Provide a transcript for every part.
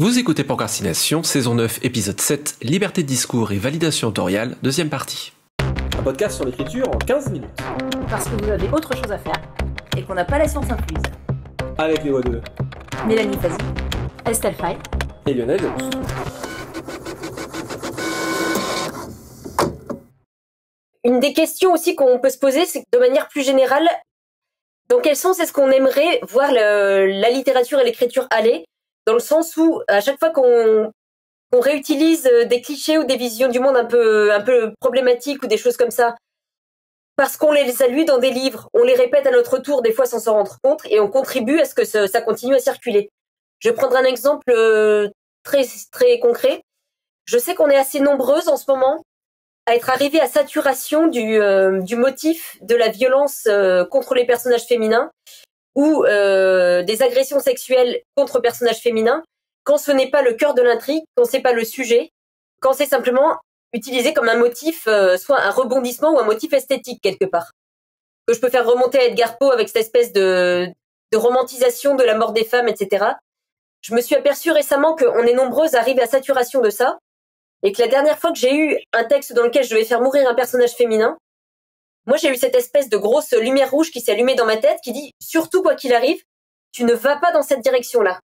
Vous écoutez Procrastination, saison 9, épisode 7, liberté de discours et validation autoriale, deuxième partie. Un podcast sur l'écriture en 15 minutes. Parce que vous avez autre chose à faire et qu'on n'a pas la science incluse. Avec les voix de Mélanie Fazi, Estelle Fay et Lionel Delous. Une des questions aussi qu'on peut se poser, c'est de manière plus générale, dans quel sens est-ce qu'on aimerait voir la littérature et l'écriture aller, dans le sens où, à chaque fois qu'on réutilise des clichés ou des visions du monde un peu problématiques ou des choses comme ça, parce qu'on les a lus dans des livres, on les répète à notre tour, des fois sans s'en rendre compte, et on contribue à ce que ça continue à circuler. Je vais prendre un exemple très, très concret. Je sais qu'on est assez nombreuses en ce moment à être arrivées à saturation du motif de la violence contre les personnages féminins ou des agressions sexuelles contre personnages féminins, quand ce n'est pas le cœur de l'intrigue, quand c'est pas le sujet, quand c'est simplement utilisé comme un motif, soit un rebondissement ou un motif esthétique quelque part. Que je peux faire remonter à Edgar Poe avec cette espèce de romantisation de la mort des femmes, etc. Je me suis aperçue récemment qu'on est nombreuses à arriver à saturation de ça, et que la dernière fois que j'ai eu un texte dans lequel je devais faire mourir un personnage féminin, moi j'ai eu cette espèce de grosse lumière rouge qui s'est allumée dans ma tête, qui dit, surtout quoi qu'il arrive, tu ne vas pas dans cette direction-là.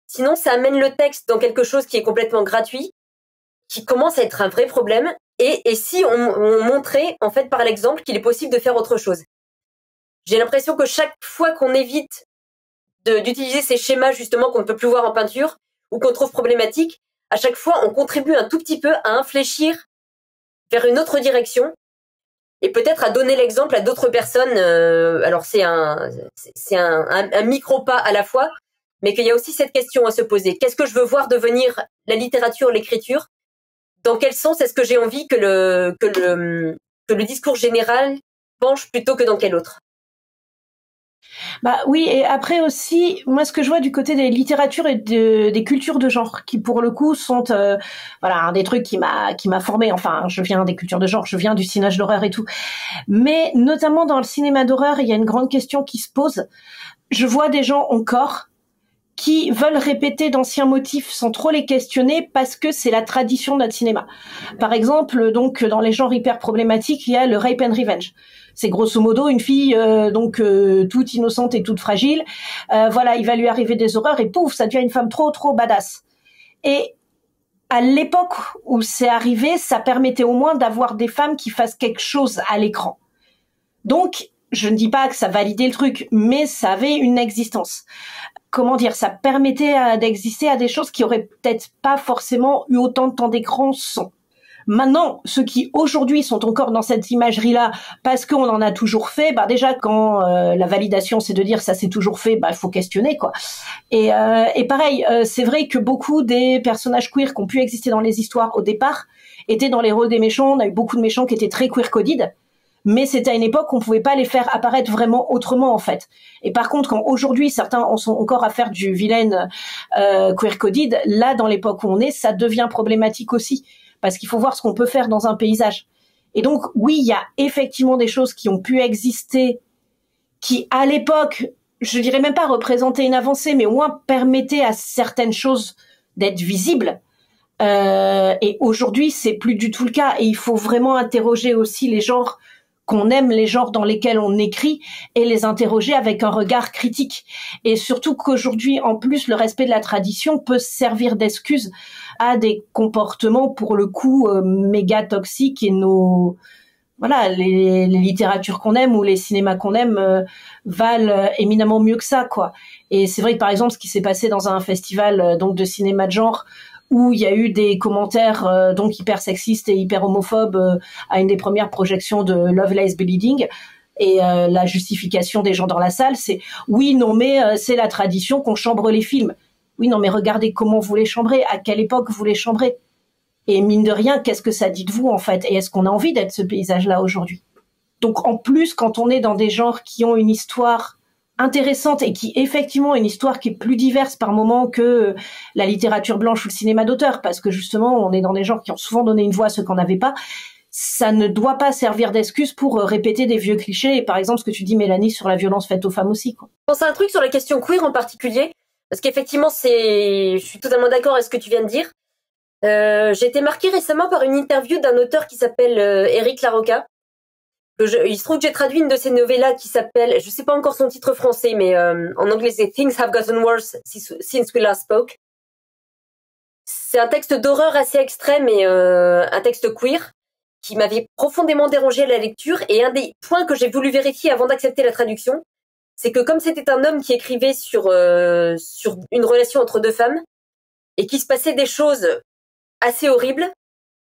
Sinon, ça amène le texte dans quelque chose qui est complètement gratuit, qui commence à être un vrai problème, et si on montrait, en fait, par l'exemple, qu'il est possible de faire autre chose. J'ai l'impression que chaque fois qu'on évite d'utiliser ces schémas, justement, qu'on ne peut plus voir en peinture, ou qu'on trouve problématiques, à chaque fois, on contribue un tout petit peu à infléchir vers une autre direction, et peut-être à donner l'exemple à d'autres personnes. Alors, c'est un micro-pas à la fois, mais qu'il y a aussi cette question à se poser. Qu'est-ce que je veux voir devenir la littérature, l'écriture? Dans quel sens est-ce que j'ai envie que le discours général penche plutôt que dans quel autre? Bah oui, et après aussi, moi ce que je vois du côté des littératures et des cultures de genre, qui pour le coup sont voilà, un des trucs qui m'a formée. Enfin, je viens des cultures de genre, je viens du cinéma d'horreur et tout. Mais notamment dans le cinéma d'horreur, il y a une grande question qui se pose. Je vois des gens encore qui veulent répéter d'anciens motifs sans trop les questionner parce que c'est la tradition de notre cinéma. Par exemple, donc dans les genres hyper problématiques, il y a le rape and revenge. C'est grosso modo une fille toute innocente et toute fragile. Voilà, il va lui arriver des horreurs et pouf, ça devient une femme trop badass. Et à l'époque où c'est arrivé, ça permettait au moins d'avoir des femmes qui fassent quelque chose à l'écran. Donc, je ne dis pas que ça validait le truc, mais ça avait une existence. Comment dire, ça permettait d'exister à des choses qui auraient peut-être pas forcément eu autant de temps d'écran sans. Maintenant, ceux qui aujourd'hui sont encore dans cette imagerie-là, parce qu'on en a toujours fait, bah déjà quand la validation c'est de dire ça s'est toujours fait, bah il faut questionner quoi. Et pareil, c'est vrai que beaucoup des personnages queer qui ont pu exister dans les histoires au départ étaient dans les rôles des méchants. On a eu beaucoup de méchants qui étaient très queer coded. Mais c'était à une époque qu'on pouvait pas les faire apparaître vraiment autrement en fait. Et par contre, quand aujourd'hui certains en sont encore à faire du vilain queer coded, là dans l'époque où on est, ça devient problématique aussi parce qu'il faut voir ce qu'on peut faire dans un paysage. Et donc oui, il y a effectivement des choses qui ont pu exister, qui à l'époque, je dirais même pas représentaient une avancée, mais au moins permettaient à certaines choses d'être visibles. Et aujourd'hui, c'est plus du tout le cas. Et il faut vraiment interroger aussi les genres qu'on aime, les genres dans lesquels on écrit, et les interroger avec un regard critique. Et surtout qu'aujourd'hui, en plus, le respect de la tradition peut servir d'excuse à des comportements, pour le coup, méga toxiques, et voilà, les littératures qu'on aime ou les cinémas qu'on aime valent éminemment mieux que ça, quoi. Et c'est vrai que, par exemple, ce qui s'est passé dans un festival donc de cinéma de genre, où il y a eu des commentaires donc hyper sexistes et hyper homophobes à une des premières projections de Lovelace Bleeding, et la justification des gens dans la salle, c'est oui, non, mais c'est la tradition qu'on chambre les films. Oui, non, mais regardez comment vous les chambrez, à quelle époque vous les chambrez. Et mine de rien, qu'est-ce que ça dit de vous en fait? Et est-ce qu'on a envie d'être ce paysage-là aujourd'hui? Donc en plus, quand on est dans des genres qui ont une histoire intéressante et qui effectivement une histoire qui est plus diverse par moment que la littérature blanche ou le cinéma d'auteur, parce que justement on est dans des genres qui ont souvent donné une voix à ceux qu'on n'avait pas, ça ne doit pas servir d'excuse pour répéter des vieux clichés. Et par exemple ce que tu dis Mélanie sur la violence faite aux femmes aussi, quoi. Je pense à un truc sur la question queer en particulier. Parce qu'effectivement, je suis totalement d'accord avec ce que tu viens de dire. J'ai été marquée récemment par une interview d'un auteur qui s'appelle Eric Larocca. Il se trouve que j'ai traduit une de ses novellas qui s'appelle, je sais pas encore son titre français, mais en anglais c'est Things Have Gotten Worse Since We Last Spoke. C'est un texte d'horreur assez extrême et un texte queer qui m'avait profondément dérangé à la lecture. Et un des points que j'ai voulu vérifier avant d'accepter la traduction, c'est que comme c'était un homme qui écrivait sur une relation entre deux femmes et qu'il se passait des choses assez horribles,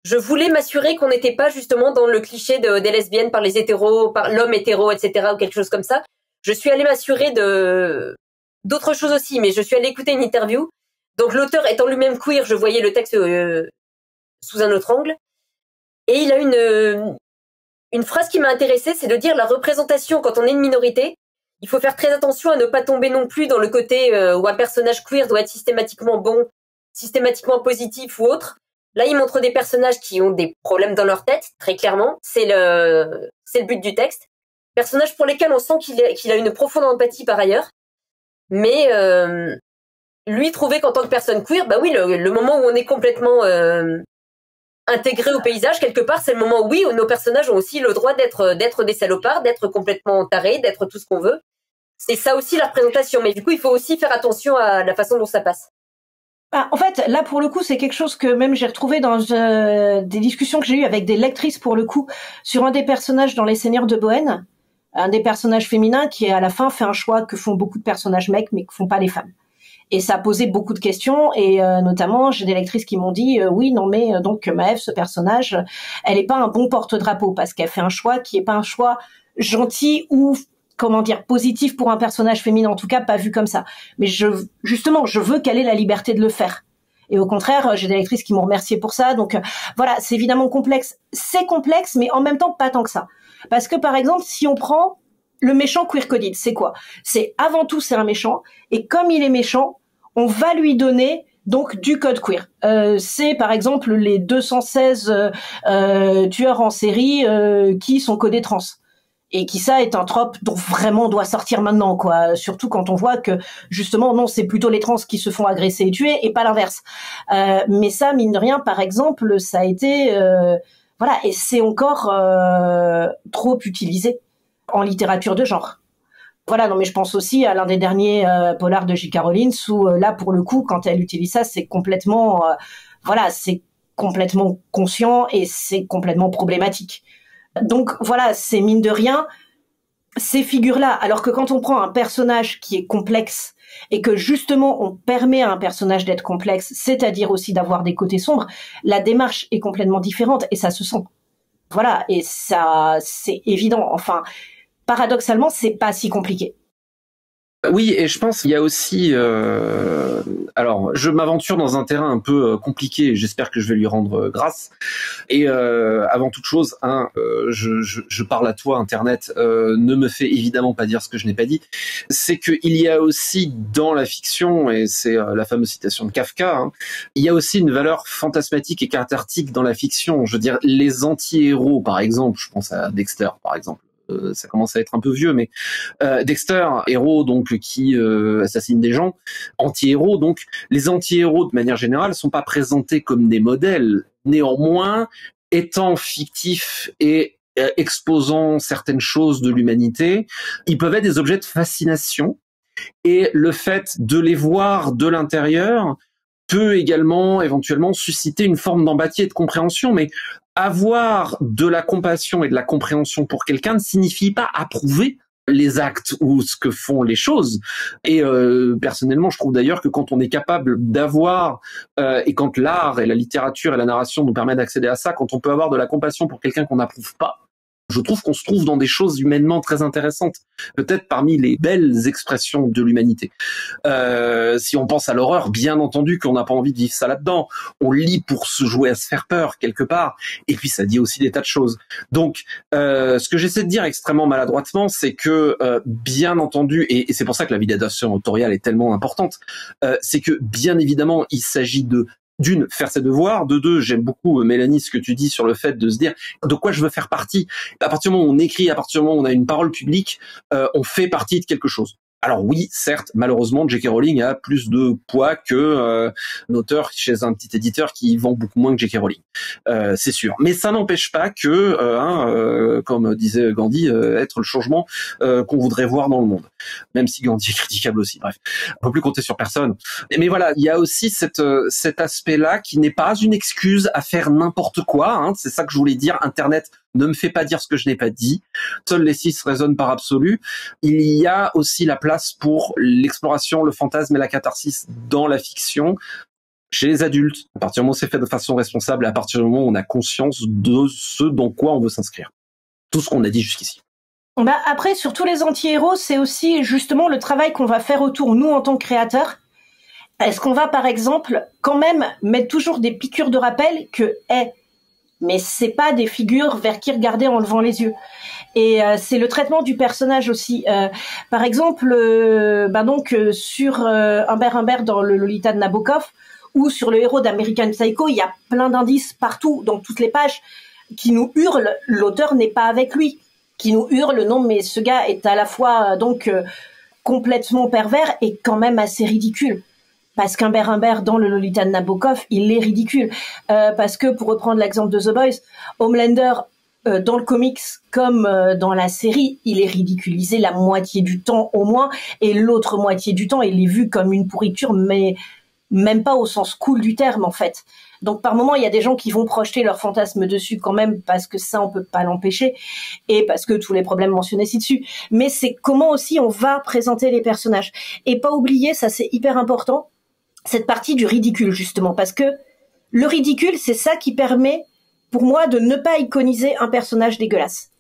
je voulais m'assurer qu'on n'était pas justement dans le cliché des lesbiennes par les hétéros, par l'homme hétéro, etc. ou quelque chose comme ça. Je suis allée m'assurer d'autres choses aussi, mais je suis allée écouter une interview. Donc l'auteur étant lui-même queer, je voyais le texte sous un autre angle. Et il a une phrase qui m'a intéressée, c'est de dire la représentation quand on est une minorité, il faut faire très attention à ne pas tomber non plus dans le côté où un personnage queer doit être systématiquement bon, systématiquement positif ou autre. Là, il montre des personnages qui ont des problèmes dans leur tête, très clairement. C'est le but du texte. Personnages pour lesquels on sent qu'il a une profonde empathie par ailleurs. Mais lui trouvait qu'en tant que personne queer, bah oui, le moment où on est complètement intégré au paysage, quelque part, c'est le moment, oui, où nos personnages ont aussi le droit d'être des salopards, d'être complètement tarés, d'être tout ce qu'on veut. C'est ça aussi la représentation. Mais du coup, il faut aussi faire attention à la façon dont ça passe. En fait, là, pour le coup, c'est quelque chose que même j'ai retrouvé dans des discussions que j'ai eues avec des lectrices, pour le coup, sur un des personnages dans Les Seigneurs de Bohème, un des personnages féminins qui, à la fin, fait un choix que font beaucoup de personnages mecs, mais que font pas les femmes. Et ça a posé beaucoup de questions, et notamment, j'ai des lectrices qui m'ont dit oui, non, mais donc Maëve, ce personnage, elle est pas un bon porte-drapeau, parce qu'elle fait un choix qui est pas un choix gentil ou positif pour un personnage féminin, en tout cas pas vu comme ça. Mais je veux qu'elle ait la liberté de le faire. Et au contraire, j'ai des lectrices qui m'ont remercié pour ça. Donc voilà, c'est évidemment complexe. C'est complexe, mais en même temps pas tant que ça. Parce que par exemple, si on prend le méchant queer-coded, c'est quoi ? C'est avant tout, c'est un méchant. Et comme il est méchant, on va lui donner donc du code queer. C'est par exemple les 216 tueurs en série qui sont codés trans. Et qui ça est un trope dont vraiment on doit sortir maintenant, quoi. Surtout quand on voit que justement non, c'est plutôt les trans qui se font agresser et tuer et pas l'inverse. Mais ça, mine de rien, par exemple, ça a été voilà, et c'est encore trop utilisé en littérature de genre. Voilà, non mais je pense aussi à l'un des derniers polars de J.K. Rowling où là pour le coup, quand elle utilise ça, c'est complètement voilà, c'est complètement conscient et c'est complètement problématique. Donc voilà, c'est mine de rien ces figures-là. Alors que quand on prend un personnage qui est complexe et que justement on permet à un personnage d'être complexe, c'est-à-dire aussi d'avoir des côtés sombres, la démarche est complètement différente et ça se sent. Voilà, et ça c'est évident. Enfin, paradoxalement, c'est pas si compliqué. Oui, et je pense qu'il y a aussi... alors, je m'aventure dans un terrain un peu compliqué, et j'espère que je vais lui rendre grâce. Et avant toute chose, je parle à toi, Internet, ne me fais évidemment pas dire ce que je n'ai pas dit. C'est qu'il y a aussi dans la fiction, et c'est la fameuse citation de Kafka, il y a aussi une valeur fantasmatique et cathartique dans la fiction. Je veux dire, les anti-héros, par exemple, je pense à Dexter, par exemple. Ça commence à être un peu vieux, mais Dexter, héros donc qui assassine des gens, anti-héros donc, les anti-héros de manière générale sont pas présentés comme des modèles. Néanmoins, étant fictifs et exposant certaines choses de l'humanité, ils peuvent être des objets de fascination, et le fait de les voir de l'intérieur peut également éventuellement susciter une forme d'empathie et de compréhension, mais avoir de la compassion et de la compréhension pour quelqu'un ne signifie pas approuver les actes ou ce que font les choses. Et personnellement, je trouve d'ailleurs que quand on est capable d'avoir, et quand l'art et la littérature et la narration nous permettent d'accéder à ça, quand on peut avoir de la compassion pour quelqu'un qu'on n'approuve pas, je trouve qu'on se trouve dans des choses humainement très intéressantes, peut-être parmi les belles expressions de l'humanité. Si on pense à l'horreur, bien entendu qu'on n'a pas envie de vivre ça là-dedans. On lit pour se jouer à se faire peur quelque part, et puis ça dit aussi des tas de choses. Donc, ce que j'essaie de dire extrêmement maladroitement, c'est que bien entendu, et c'est pour ça que la validation autoriale est tellement importante, c'est que bien évidemment, il s'agit d'une, faire ses devoirs, de deux, j'aime beaucoup, Mélanie, ce que tu dis sur le fait de se dire de quoi je veux faire partie. À partir du moment où on écrit, à partir du moment où on a une parole publique, on fait partie de quelque chose. Alors oui, certes, malheureusement, J.K. Rowling a plus de poids que un auteur chez un petit éditeur qui vend beaucoup moins que J.K. Rowling, c'est sûr. Mais ça n'empêche pas que, comme disait Gandhi, être le changement qu'on voudrait voir dans le monde. Même si Gandhi est critiquable aussi. Bref, on peut plus compter sur personne. Mais voilà, il y a aussi cet aspect-là qui n'est pas une excuse à faire n'importe quoi. Hein. C'est ça que je voulais dire. Internet ne me fait pas dire ce que je n'ai pas dit. Seuls les 6 résonnent par absolu. Il y a aussi la place pour l'exploration, le fantasme et la catharsis dans la fiction chez les adultes. À partir du moment où c'est fait de façon responsable et à partir du moment où on a conscience de ce dans quoi on veut s'inscrire. Tout ce qu'on a dit jusqu'ici. Bah après, sur tous les anti-héros, c'est aussi justement le travail qu'on va faire autour, nous, en tant que créateurs. Est-ce qu'on va, par exemple, quand même mettre toujours des piqûres de rappel que, mais c'est pas des figures vers qui regarder en levant les yeux. Et c'est le traitement du personnage aussi. Par exemple, sur Humbert dans le Lolita de Nabokov ou sur le héros d'American Psycho, il y a plein d'indices partout, dans toutes les pages, qui nous hurlent l'auteur n'est pas avec lui, qui nous hurlent non mais ce gars est à la fois complètement pervers et quand même assez ridicule. Parce qu'Humbert dans le Lolita de Nabokov, il est ridicule. Parce que, pour reprendre l'exemple de The Boys, Homelander, dans le comics comme dans la série, il est ridiculisé la moitié du temps au moins, et l'autre moitié du temps, il est vu comme une pourriture, mais même pas au sens cool du terme, en fait. Donc, par moment, il y a des gens qui vont projeter leur fantasme dessus quand même, parce que ça, on peut pas l'empêcher, et parce que tous les problèmes mentionnés ci-dessus. Mais c'est comment aussi on va présenter les personnages. Et pas oublier, ça c'est hyper important, cette partie du ridicule, justement, parce que le ridicule, c'est ça qui permet, pour moi, de ne pas iconiser un personnage dégueulasse.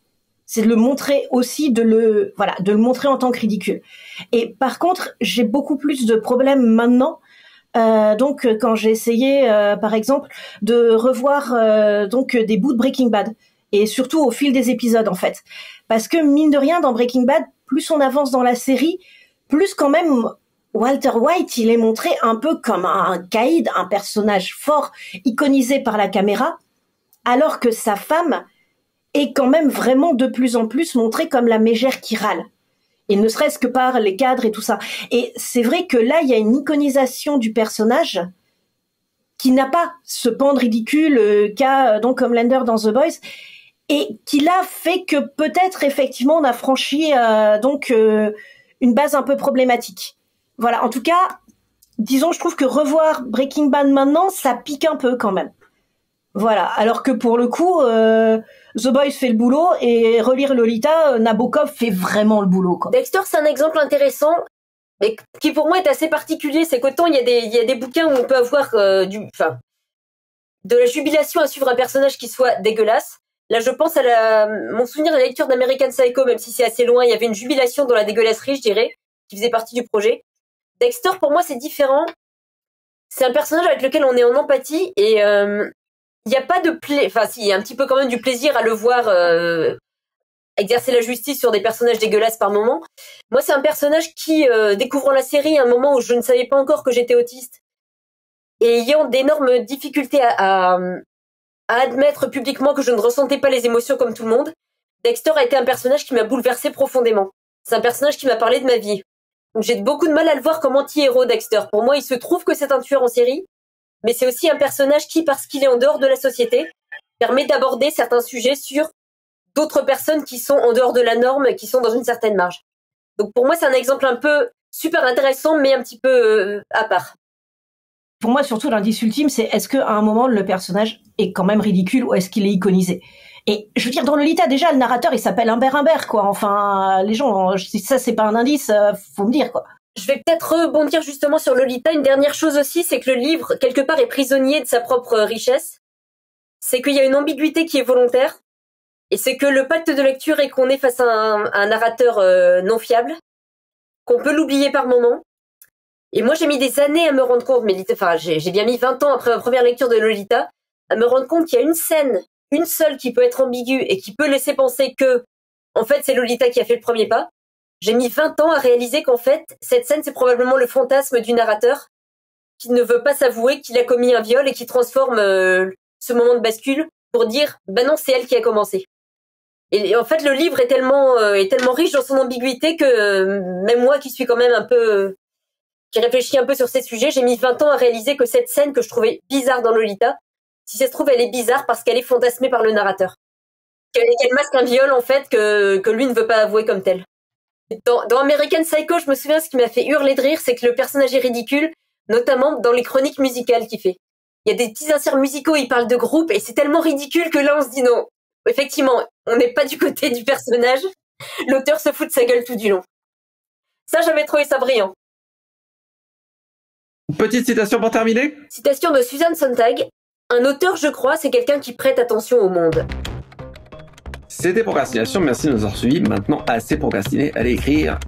C'est de le montrer aussi, de le montrer en tant que ridicule. Et par contre, j'ai beaucoup plus de problèmes maintenant, quand j'ai essayé, par exemple, de revoir des bouts de Breaking Bad, et surtout au fil des épisodes, en fait. Parce que, mine de rien, dans Breaking Bad, plus on avance dans la série, plus quand même Walter White, il est montré un peu comme un caïd, un personnage fort, iconisé par la caméra, alors que sa femme est quand même vraiment de plus en plus montrée comme la mégère qui râle. Et ne serait-ce que par les cadres et tout ça. Et c'est vrai que là, il y a une iconisation du personnage qui n'a pas ce pan de ridicule qu'a Homelander dans The Boys, et qui là fait que peut-être effectivement on a franchi une base un peu problématique. Voilà, en tout cas, disons, je trouve que revoir Breaking Bad maintenant, ça pique un peu quand même. Voilà, alors que pour le coup, The Boys fait le boulot et relire Lolita, Nabokov fait vraiment le boulot, quoi. Dexter, c'est un exemple intéressant, mais qui pour moi est assez particulier. C'est qu'autant il y a des bouquins où on peut avoir de la jubilation à suivre un personnage qui soit dégueulasse. Là, je pense à mon souvenir de la lecture d'American Psycho, même si c'est assez loin, il y avait une jubilation dans la dégueulasserie, je dirais, qui faisait partie du projet. Dexter, pour moi, c'est différent. C'est un personnage avec lequel on est en empathie et il n'y a pas de il y a un petit peu quand même du plaisir à le voir exercer la justice sur des personnages dégueulasses par moment. Moi, c'est un personnage qui, découvrant la série à un moment où je ne savais pas encore que j'étais autiste et ayant d'énormes difficultés à admettre publiquement que je ne ressentais pas les émotions comme tout le monde, Dexter a été un personnage qui m'a bouleversé profondément. C'est un personnage qui m'a parlé de ma vie. Donc j'ai beaucoup de mal à le voir comme anti-héros, Dexter. Pour moi, il se trouve que c'est un tueur en série, mais c'est aussi un personnage qui, parce qu'il est en dehors de la société, permet d'aborder certains sujets sur d'autres personnes qui sont en dehors de la norme, qui sont dans une certaine marge. Donc pour moi, c'est un exemple un peu super intéressant, mais un petit peu à part. Pour moi, surtout, l'indice ultime, c'est est-ce qu'à un moment, le personnage est quand même ridicule ou est-ce qu'il est iconisé ? Et je veux dire, dans Lolita, déjà, le narrateur, il s'appelle Humbert, quoi. Enfin, les gens, si ça, c'est pas un indice, faut me dire, quoi. Je vais peut-être rebondir justement sur Lolita. Une dernière chose aussi, c'est que le livre, quelque part, est prisonnier de sa propre richesse. C'est qu'il y a une ambiguïté qui est volontaire. Et c'est que le pacte de lecture est qu'on est face à un narrateur non fiable, qu'on peut l'oublier par moment. Et moi, j'ai mis des années à me rendre compte, mais j'ai bien mis 20 ans après ma première lecture de Lolita, à me rendre compte qu'il y a une scène, une seule qui peut être ambiguë et qui peut laisser penser que, en fait, c'est Lolita qui a fait le premier pas. J'ai mis 20 ans à réaliser qu'en fait, cette scène, c'est probablement le fantasme du narrateur qui ne veut pas s'avouer qu'il a commis un viol et qui transforme ce moment de bascule pour dire, ben non, c'est elle qui a commencé. Et en fait, le livre est tellement riche dans son ambiguïté que même moi qui suis quand même un peu qui réfléchit un peu sur ces sujets, j'ai mis 20 ans à réaliser que cette scène que je trouvais bizarre dans Lolita, si ça se trouve, elle est bizarre parce qu'elle est fantasmée par le narrateur. Qu'elle masque un viol, en fait, que lui ne veut pas avouer comme tel. Dans American Psycho, je me souviens, ce qui m'a fait hurler de rire, c'est que le personnage est ridicule, notamment dans les chroniques musicales qu'il fait. Il y a des petits inserts musicaux, il parle de groupe, et c'est tellement ridicule que là, on se dit non. Effectivement, on n'est pas du côté du personnage. L'auteur se fout de sa gueule tout du long. Ça, j'avais trouvé ça brillant. Petite citation pour terminer. Citation de Susan Sontag. Un auteur, je crois, c'est quelqu'un qui prête attention au monde. C'était Procrastination, merci de nous avoir suivis. Maintenant, assez procrastiné, allez écrire.